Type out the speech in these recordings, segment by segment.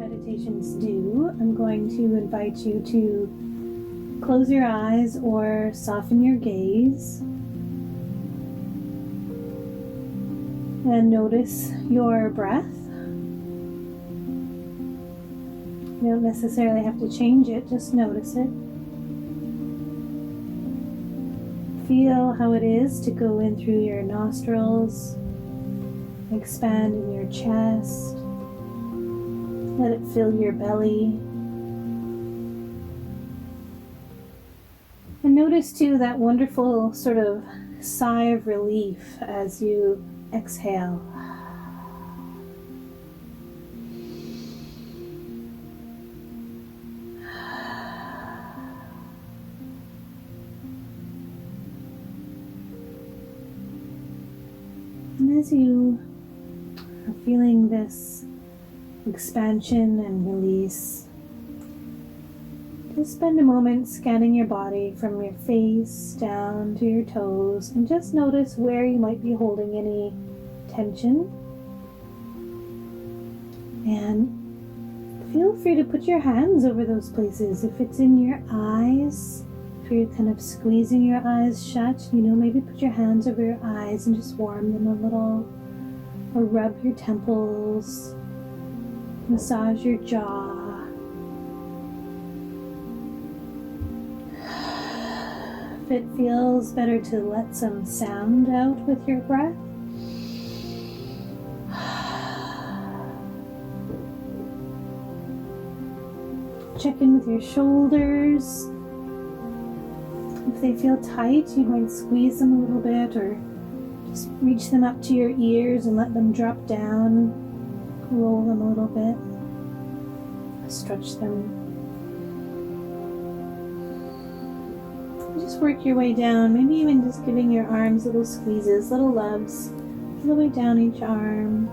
meditations do, I'm going to invite you to close your eyes or soften your gaze and notice your breath. You don't necessarily have to change it, just notice it. Feel how it is to go in through your nostrils, expand in your chest. Let it fill your belly. And notice too that wonderful sort of sigh of relief as you exhale. And as you are feeling this expansion and release, just spend a moment scanning your body from your face down to your toes and just notice where you might be holding any tension. And feel free to put your hands over those places. If it's in your eyes, if you're kind of squeezing your eyes shut, maybe put your hands over your eyes and just warm them a little, or rub your temples. Massage your jaw. If it feels better to let some sound out with your breath, check in with your shoulders. If they feel tight, you might squeeze them a little bit or just reach them up to your ears and let them drop down. Roll them a little bit, stretch them. Just work your way down, maybe even just giving your arms little squeezes, little loves, all the way down each arm.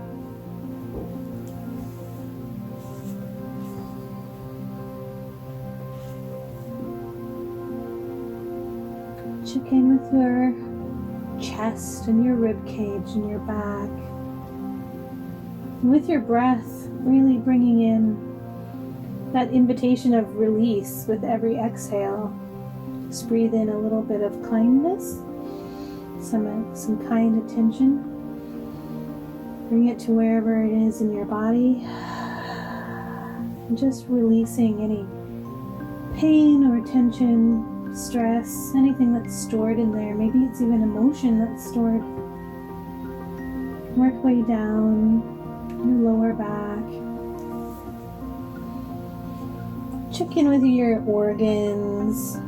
Check in with your chest and your rib cage and your back. With your breath, really bringing in that invitation of release with every exhale. Just breathe in a little bit of kindness, some kind attention. Bring it to wherever it is in your body. And just releasing any pain or tension, stress, anything that's stored in there. Maybe it's even emotion that's stored. Work way down your lower back. Check in with your organs.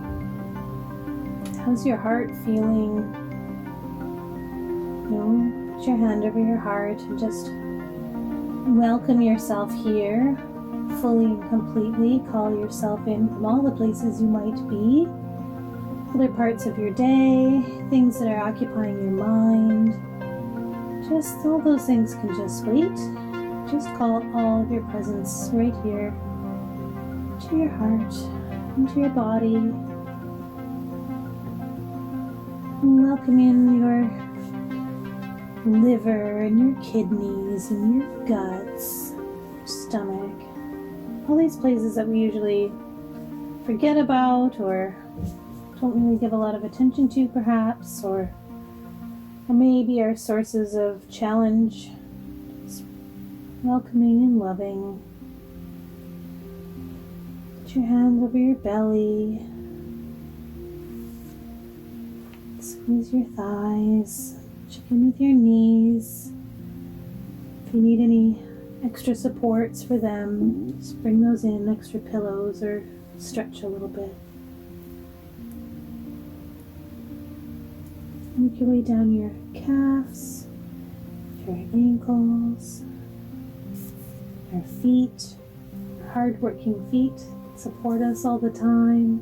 How's your heart feeling? Put your hand over your heart and just welcome yourself here fully and completely. Call yourself in from all the places you might be, other parts of your day, things that are occupying your mind. Just all those things can just wait. Just call all of your presence right here to your heart, into your body. And welcome in your liver and your kidneys and your guts, your stomach. All these places that we usually forget about or don't really give a lot of attention to perhaps, or maybe are sources of challenge. Just welcoming and loving. Put your hands over your belly. Squeeze your thighs. Check in with your knees. If you need any extra supports for them, just bring those in, extra pillows, or stretch a little bit. Make your way down your calves, your ankles, your feet, hard-working feet that support us all the time.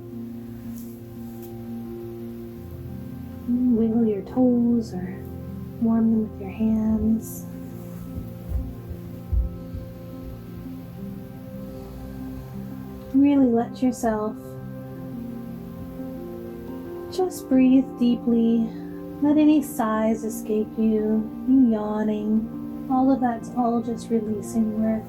Wiggle your toes or warm them with your hands. Really let yourself just breathe deeply. Let any sighs escape you, yawning. All of that's all just releasing work.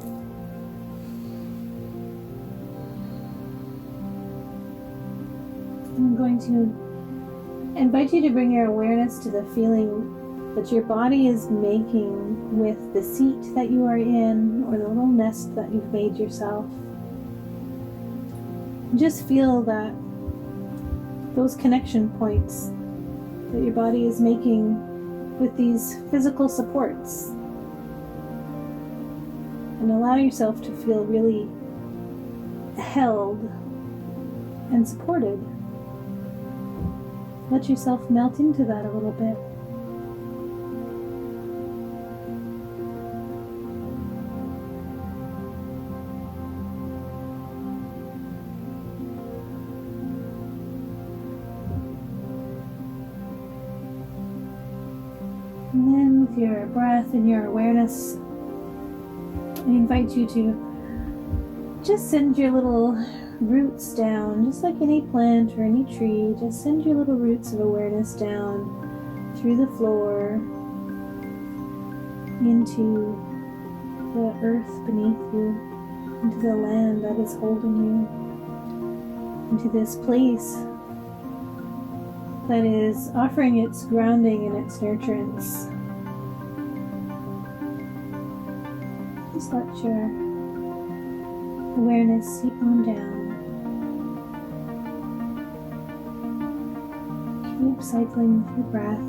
invite you to bring your awareness to the feeling that your body is making with the seat that you are in, or the little nest that you've made yourself. Just feel that those connection points that your body is making with these physical supports, and allow yourself to feel really held and supported. Let yourself melt into that a little bit. And then with your breath and your awareness, I invite you to just send your little roots down, just like any plant or any tree. Just send your little roots of awareness down through the floor into the earth beneath you, into the land that is holding you, into this place that is offering its grounding and its nurturance. Just let your awareness seep on down. Keep cycling with your breath.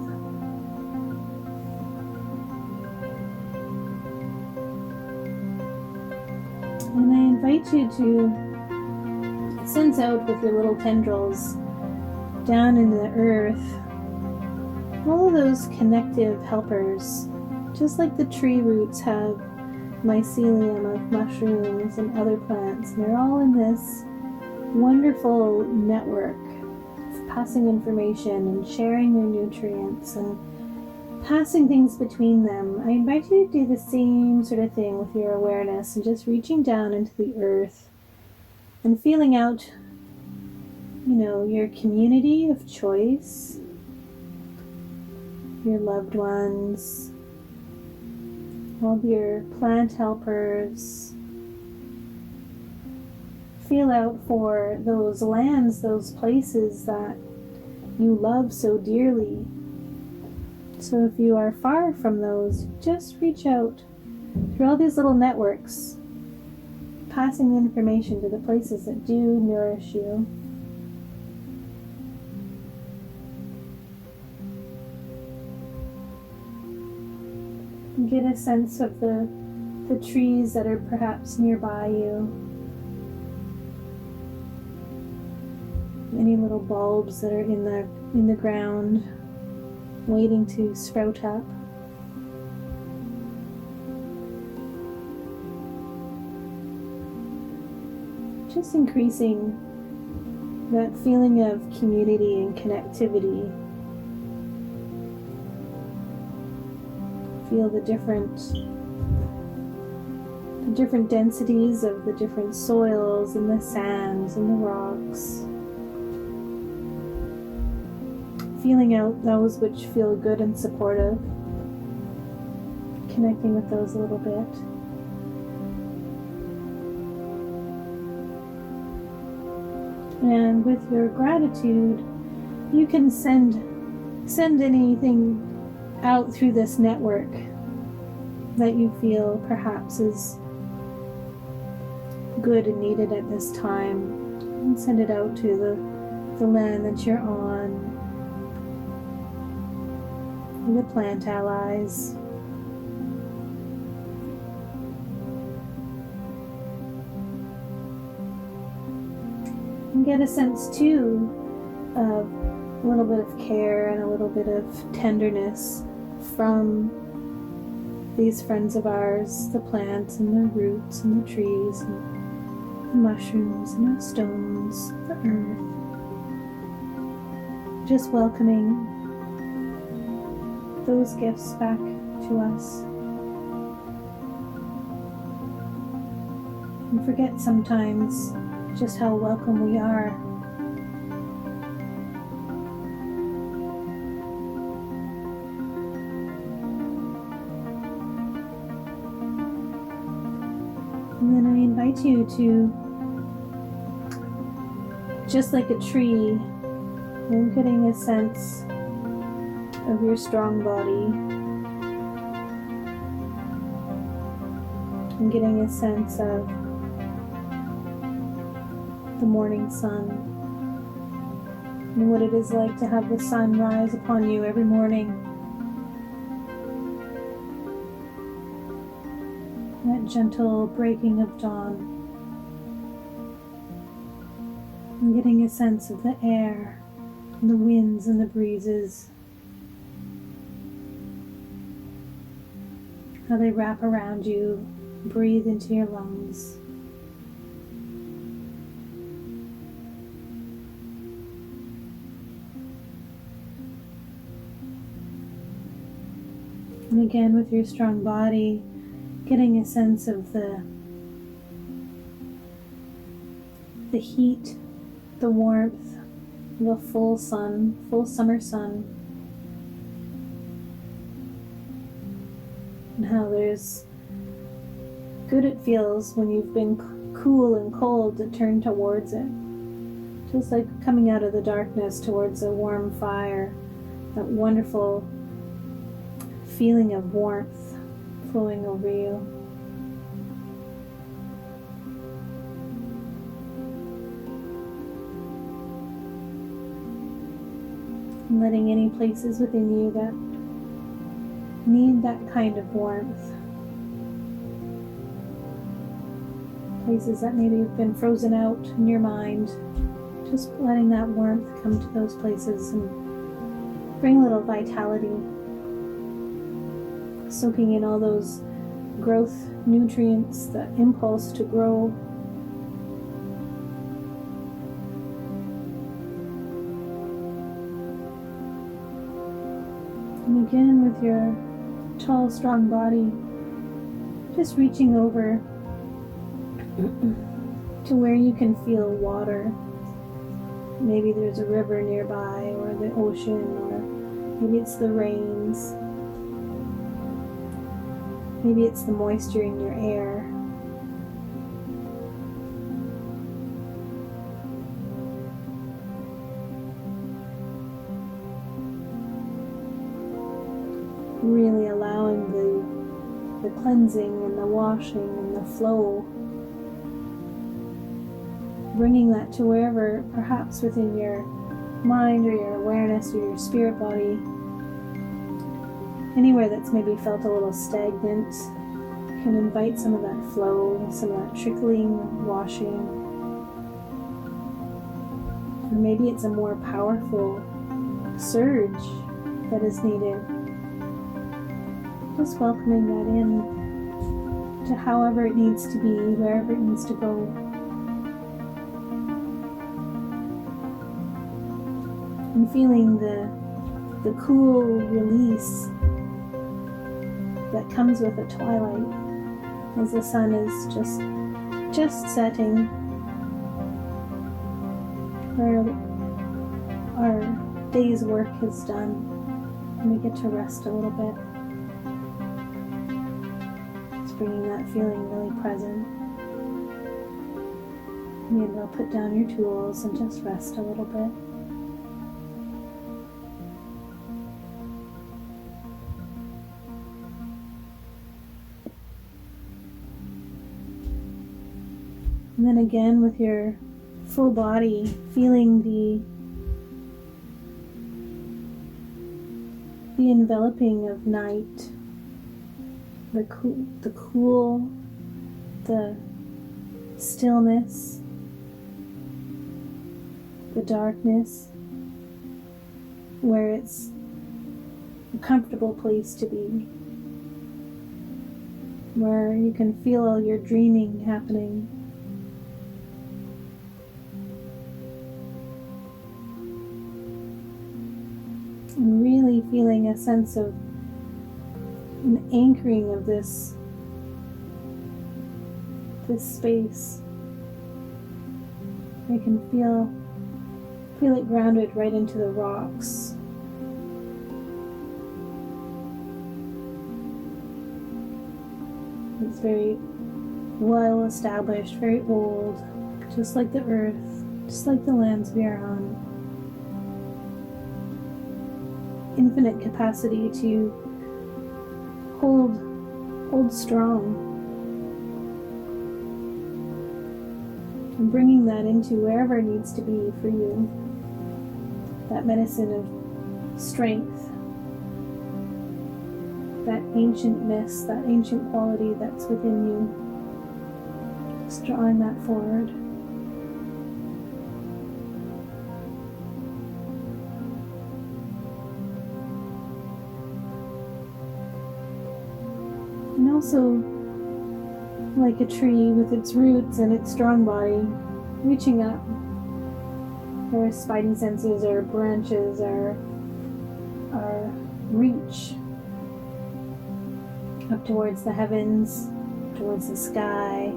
And I invite you to sense out with your little tendrils down into the earth all of those connective helpers, just like the tree roots have mycelium of mushrooms and other plants, and they're all in this wonderful network of passing information and sharing their nutrients and passing things between them. I invite you to do the same sort of thing with your awareness, and just reaching down into the earth and feeling out, your community of choice, your loved ones, all of your plant helpers. Feel out for those lands, those places that you love so dearly. So if you are far from those, just reach out through all these little networks, passing the information to the places that do nourish you. Get a sense of the trees that are perhaps nearby you. Any little bulbs that are in the ground, waiting to sprout up. Just increasing that feeling of community and connectivity. Feel the different densities of the different soils and the sands and the rocks. Feeling out those which feel good and supportive. Connecting with those a little bit. And with your gratitude, you can send anything out through this network that you feel perhaps is good and needed at this time, and send it out to the land that you're on, the plant allies. And get a sense too of a little bit of care and a little bit of tenderness from these friends of ours, the plants and the roots and the trees and the mushrooms and the stones, the earth. Just welcoming those gifts back to us. And forget sometimes just how welcome we are. And then I invite you to, just like a tree, And getting a sense of your strong body. And getting a sense of the morning sun. And what it is like to have the sun rise upon you every morning. That gentle breaking of dawn. And getting a sense of the air, and the winds and the breezes. How they wrap around you, breathe into your lungs. And again, with your strong body, getting a sense of the heat, the warmth of a full sun, full summer sun. And how there's good it feels when you've been cool and cold to turn towards it. Just like coming out of the darkness towards a warm fire, that wonderful feeling of warmth flowing over you. And letting any places within you that need that kind of warmth, places that maybe have been frozen out in your mind, just letting that warmth come to those places and bring a little vitality, soaking in all those growth nutrients, the impulse to grow. And again, with your tall, strong body, just reaching over to where you can feel water. Maybe there's a river nearby, or the ocean, or maybe it's the rains. Maybe it's the moisture in your air. Really allowing the cleansing and the washing and the flow. Bringing that to wherever, perhaps within your mind or your awareness or your spirit body, anywhere that's maybe felt a little stagnant, can invite some of that flow, some of that trickling, washing. Or maybe it's a more powerful surge that is needed. Just welcoming that in to however it needs to be, wherever it needs to go. And feeling the cool release that comes with the twilight as the sun is just setting, where our day's work is done and we get to rest a little bit. Just bringing that feeling really present. Be able to put down your tools and just rest a little bit. And then again, with your full body, feeling the enveloping of night, the cool, the stillness, the darkness, where it's a comfortable place to be, where you can feel all your dreaming happening. And really feeling a sense of an anchoring of this space. I can feel it grounded right into the rocks. It's very well established, very old, just like the earth, just like the lands we are on. infinite capacity to hold strong, and bringing that into wherever it needs to be for you, that medicine of strength, that ancientness, that ancient quality that's within you, just drawing that forward. And also, like a tree with its roots and its strong body, reaching up. Our spidey senses, our branches, our reach up towards the heavens, towards the sky,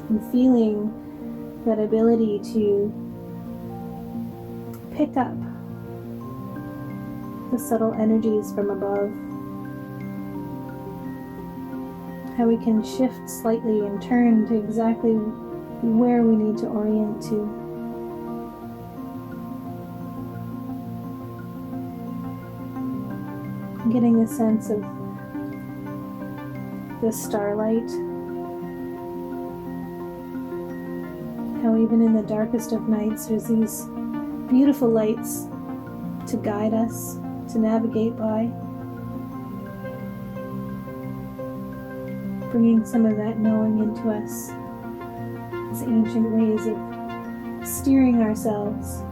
and feeling that ability to pick up the subtle energies from above. How we can shift slightly and turn to exactly where we need to orient to. Getting a sense of the starlight. How even in the darkest of nights there's these beautiful lights to guide us, to navigate by. Bringing some of that knowing into us. These ancient ways of steering ourselves.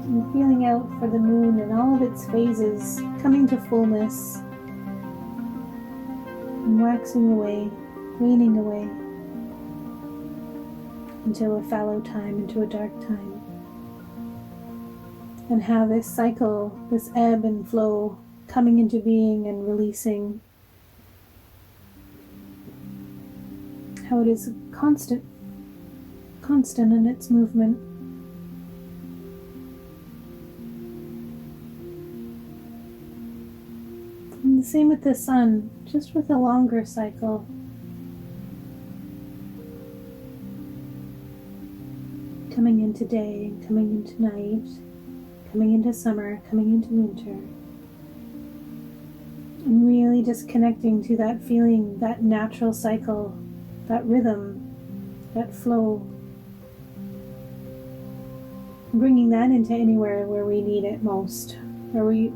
And feeling out for the moon and all of its phases coming to fullness and waxing away, waning away into a fallow time, into a dark time. And how this cycle, this ebb and flow, coming into being and releasing, how it is constant in its movement. And the same with the sun, just with a longer cycle. Coming into day and coming into night. Coming into summer, coming into winter. And really just connecting to that feeling, that natural cycle, that rhythm, that flow. Bringing that into anywhere where we need it most. Where we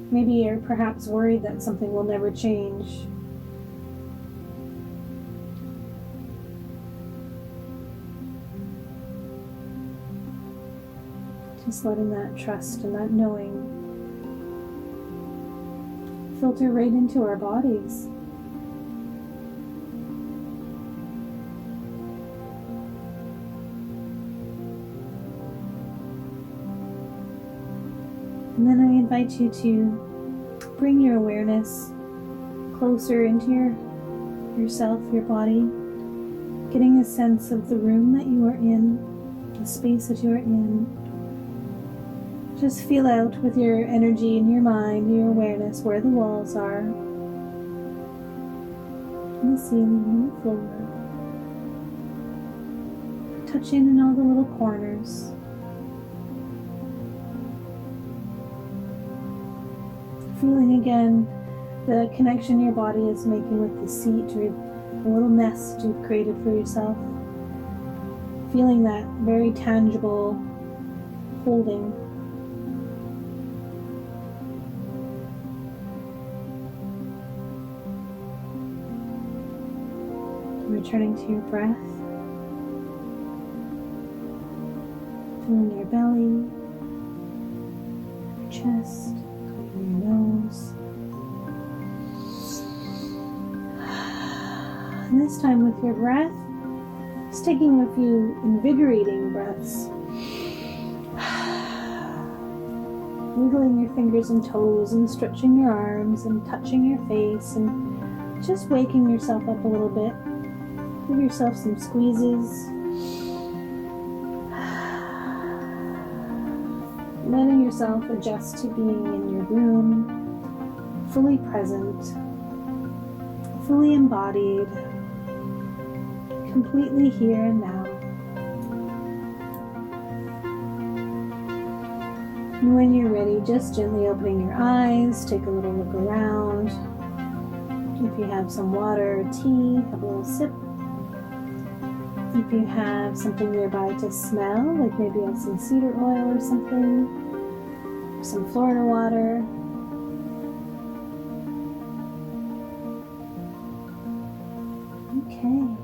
maybe are perhaps worried that something will never change. Just letting that trust and that knowing filter right into our bodies. And then I invite you to bring your awareness closer into yourself, your body, getting a sense of the room that you are in, the space that you are in. Just feel out with your energy and your mind, your awareness, where the walls are, and the ceiling and the floor. Touch in all the little corners. Feeling again the connection your body is making with the seat or the little nest you've created for yourself. Feeling that very tangible holding. Returning to your breath, filling your belly, your chest, your nose. And this time with your breath, just taking a few invigorating breaths. Wiggling your fingers and toes and stretching your arms and touching your face and just waking yourself up a little bit. Give yourself some squeezes. Letting yourself adjust to being in your room, fully present, fully embodied, completely here and now. And when you're ready, just gently opening your eyes, take a little look around. If you have some water or tea, have a little sip. If you have something nearby to smell, like maybe you have some cedar oil or something, some Florida water. Okay.